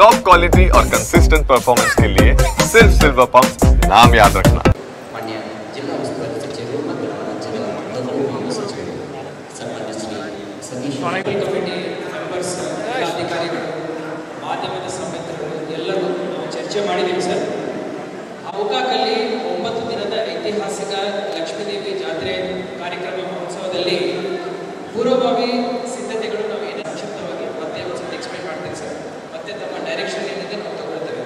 Top quality और consistent performance के लिए सिर्फ सिल्वर पंप नाम याद रखना। माननीय जिला उस्तुवारी सचिವರು ಮತ್ತು ರಾಜ್ಯದ ಲೋಕೋಪಯೋಗಿ ಸಚಿವರು ಸನ್ಮಾನ್ಯ ಶ್ರೀ ಸತೀಶ್ ಕಮಿಟಿ ಮೆಂಬರ್ಸ್ ಅಧಿಕಾರಿಗಳು ಮಾಧ್ಯಮದ ಸಂಬಂಧಿಕರು ಎಲ್ಲರೂ ನಾವು ಚರ್ಚೆ ಮಾಡಿದ್ದೀವಿ ಸರ್. ಗೋಕಾಕಲ್ಲಿ 9 ದಿನದ ಐತಿಹಾಸಿಕ ಲಕ್ಷ್ಮೀದೇವಿ ಜಾತ್ರೆ ಕಾರ್ಯಕ್ರಮ ಮಹೋತ್ಸವದಲ್ಲಿ ಪೂರ್ವಭಾವಿ ಸಿದ್ಧತೆಗಳು ನಾವು ಏನೇ ಸಂಕ್ಷಿಪ್ತವಾಗಿ ಮತ್ತೆ ಒಂದು ಎಕ್ಸ್ಪ್ಲೇನ್ ಮಾಡ್ತೀವಿ ಸರ್. ಮತ್ತೆ ತಮ್ಮ ಡೈರೆಕ್ಷನ್ ಏನಿದೆ ನಾವು ತಗೊಳ್ತೇವೆ.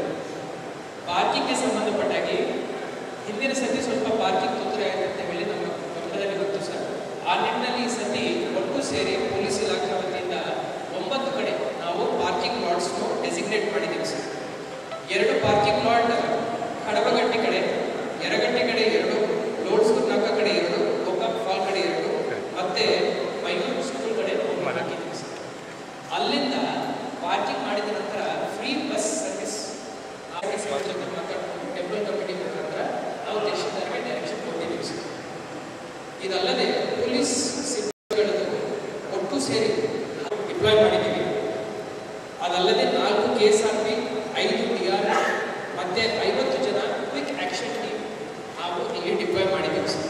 ಪಾರ್ಕಿಂಗ್ಗೆ ಸಂಬಂಧಪಟ್ಟಾಗಿ ಹಿಂದಿನ ಸತಿ ಸ್ವಲ್ಪ ಪಾರ್ಕಿಂಗ್ ತೊಂದರೆ ಆಯಿತು ಅಂತ ಹೇಳಿ ನಮ್ಮ ಗಮನದಲ್ಲಿ ಬಂತು ಸರ್. ಆ ನಿಟ್ಟಿನಲ್ಲಿ ಈ ಸತಿ ಒಟ್ಟು ಸೇರಿ ಪೊಲೀಸ್ ಇಲಾಖೆ ವತಿಯಿಂದ 9 ಕಡೆ ನಾವು ಪಾರ್ಕಿಂಗ್ ಲಾಟ್ಸ್ನು ಡೆಸಿಗ್ನೇಟ್ ಮಾಡಿದ್ದೀವಿ ಸರ್. 2 ಪಾರ್ಕಿಂಗ್ ಲಾಟ್ ಕಡಬಗಟ್ಟಿ ಕಡೆ, ಯರಗಟ್ಟಿ ಕಡೆ 2, ಲೋಡ್ಸ್ಗುರ್ನಾಕ ಕಡೆ 2, ಗೋಕಾಕ್ ಫಾಲ್ ಕಡೆ 2, ಮತ್ತೆ ಮೈಸೂರು ಸ್ಕೂಲ್ ಕಡೆ ಹಾಕಿದ್ದೀವಿ ಸರ್. ಅಲ್ಲಿಂದ ಪಾರ್ಕಿಂಗ್ ಮಾಡಿದ ನಂತರ free bus service temple committee ಮುಖಾಂತರ ನಾವು ತಹಶೀಲ್ದಾರ್ಗೆ ಡೈರೆಕ್ಷನ್ ಕೊಟ್ಟಿದ್ದೀವಿ ಸರ್. ಇದಲ್ಲದೆ ಪೊಲೀಸ್ ಸಿಬ್ಬಂದಿಗಳದ್ದು ಒಟ್ಟು ಸೇರಿ ಡಿಪ್ಲಾಯ್ ಮಾಡಿದ್ದೀವಿ. ಅದಲ್ಲದೆ 4 KSRP, 5 DR ಮತ್ತೆ 50 ಜನ ಕ್ವಿಕ್ ಆಕ್ಷನ್ ಟೀಮ್ ನಾವು ಇಲ್ಲಿ ಡಿಪ್ಲಾಯ್ ಮಾಡಿದ್ದೀವಿ ಸರ್.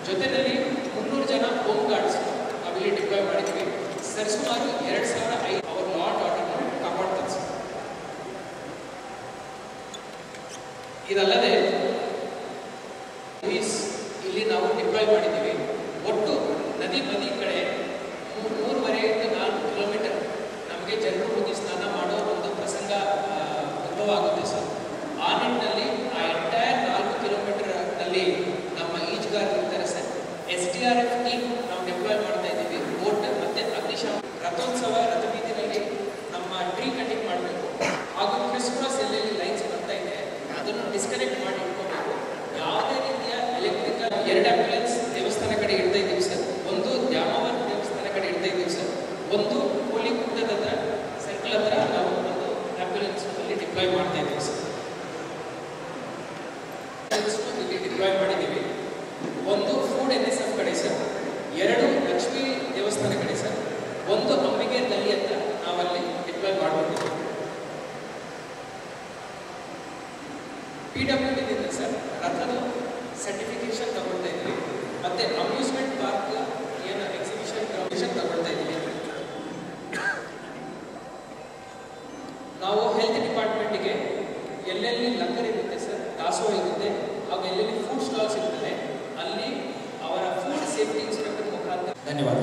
ಜೊತೆಯಲ್ಲಿ 300 ಜನ ಹೋಮ್ ಗಾರ್ಡ್ಸ್ ನಾವಿಲ್ಲಿ ಡಿಪ್ಲಾಯ್ ಮಾಡಿದ್ದೀವಿ ಸರ್. ಸುಮಾರು 2005 ಅವರ್ ಲಾಟ್ ಆರ್ಡರ್ ಕಾಪಾಡ್ತಾರೆ ಸರ್. ಇದಲ್ಲದೆ ಇಲ್ಲಿ ನಾವು ಡಿಪ್ಲಾಯ್ ಮಾಡಿದ್ದೀವಿ. ಒಟ್ಟು ನದಿ ಬದಿ ಕಡೆ 3.5 to 4 ಕಿಲೋಮೀಟರ್ ನಮಗೆ ಜನರು ಹೋಗಿ ಸ್ನಾನ ಮಾಡೋ ಒಂದು ಪ್ರಸಂಗ ಉದ್ಭವ ಆಗುತ್ತೆ ಸರ್. ಆ ನಿಟ್ಟಿನಲ್ಲಿ ಆ ಎಂಟೈರ್ 4 ಕಿಲೋಮೀಟರ್ನಲ್ಲಿ ನಮ್ಮ ಈಜುಗಾರರು ಇರ್ತಾರೆ ಸರ್. SDRF ಟೀಮ್ ನಾವು ಡಿಪ್ಲಾಯ್ ಮಾಡ್ತಾ ಇದ್ದೀವಿ. ಬೋಟ್ ಮತ್ತೆ ಅಗ್ನಿಶಾಮಕ ರಥೋತ್ಸವ ರಥಬೀದಿನಲ್ಲಿ ನಮ್ಮ ಟ್ರೀ ಕಟಿಂಗ್ ಮಾಡಬೇಕು. ಹಾಗೂ ಕ್ರಿಸ್ಮಸ್ ಎಲ್ಲೆಲ್ಲಿ ಲೈನ್ಸ್ ಬರ್ತಾ ಇದೆ ಅದನ್ನು ಡಿಸ್ಕನೆಕ್ಟ್ ಮಾಡಿ ಇಟ್ಕೋಬೇಕು. ಯಾವುದೇ ರೀತಿಯ ಎಲೆಕ್ಟ್ರಿಕಲ್ 2 ಆಂಬ್ಯುಲೆನ್ಸ್ ದೇವಸ್ಥಾನ ಕಡೆ ಇಡ್ತಾ ಇದ್ದೀವಿ ಸರ್. ಒಂದು ದ್ಯಾಮವರ ದೇವಸ್ಥಾನ ಕಡೆ ಇಡ್ತಾ ಇದ್ದೀವಿ ಸರ್. ಒಂದು ಕೋಳಿ ಕುಟ್ಟದ ಸರ್ಕಲ್ ಹತ್ರ ನಾವು ಒಂದು ಆಂಬ್ಯುಲೆನ್ಸ್ ಅಲ್ಲಿ ಡಿಪ್ಲಾಯ್ ಮಾಡ್ತಾ ಇದ್ದೀವಿ ಸರ್. ಇಲ್ಲಿ ಡಿಪ್ಲಾಯ್ ಮಾಡಿದ್ದೀವಿ. ಒಂದು ಫುಡ್ NSF ಕಡೆ ಸರ್, 2 ಲಕ್ಷ್ಮೀ ದೇವಸ್ಥಾನ ಕಡೆ ಸರ್, 1 ಅಂಬಿಗೆ ತಲಿ ಅಂತ ನಾವಲ್ಲಿ ಡಿಪ್ಲಾಯ್ ಮಾಡ್ಕೊಂಡಿದ್ದೀವಿ. PWDದಿಂದ ಸರ್ ರಥದ ಸರ್ಟಿಫಿಕೇಶನ್ ತಗೊಳ್ತಾ ಇದ್ದೀವಿ. ಮತ್ತೆ ಅಮ್ಯೂಸ್ಮೆಂಟ್ ಪಾರ್ಕ್ ಏನು ಎಕ್ಸಿಬಿಷನ್ ತಗೊಳ್ತಾ ಇದ್ದೀವಿ. ನಾವು ಹೆಲ್ತ್ ಡಿಪಾರ್ಟ್ಮೆಂಟ್ಗೆ ಎಲ್ಲೆಲ್ಲಿ ಲಂಗರ್ ಇರುತ್ತೆ ಸರ್, ದಾಸೋಹ ಇರುತ್ತೆ, ಹಾಗೂ ಎಲ್ಲೆಲ್ಲಿ ಫುಡ್ ಸ್ಟಾಲ್ಸ್ ಇರ್ತದೆ ಅಲ್ಲಿ ಅವರ ಫುಡ್ ಸೇಫ್ಟಿ ಇನ್ಸ್ಪೆಕ್ಟರ್ ಮುಖಾಂತರ. ಧನ್ಯವಾದ.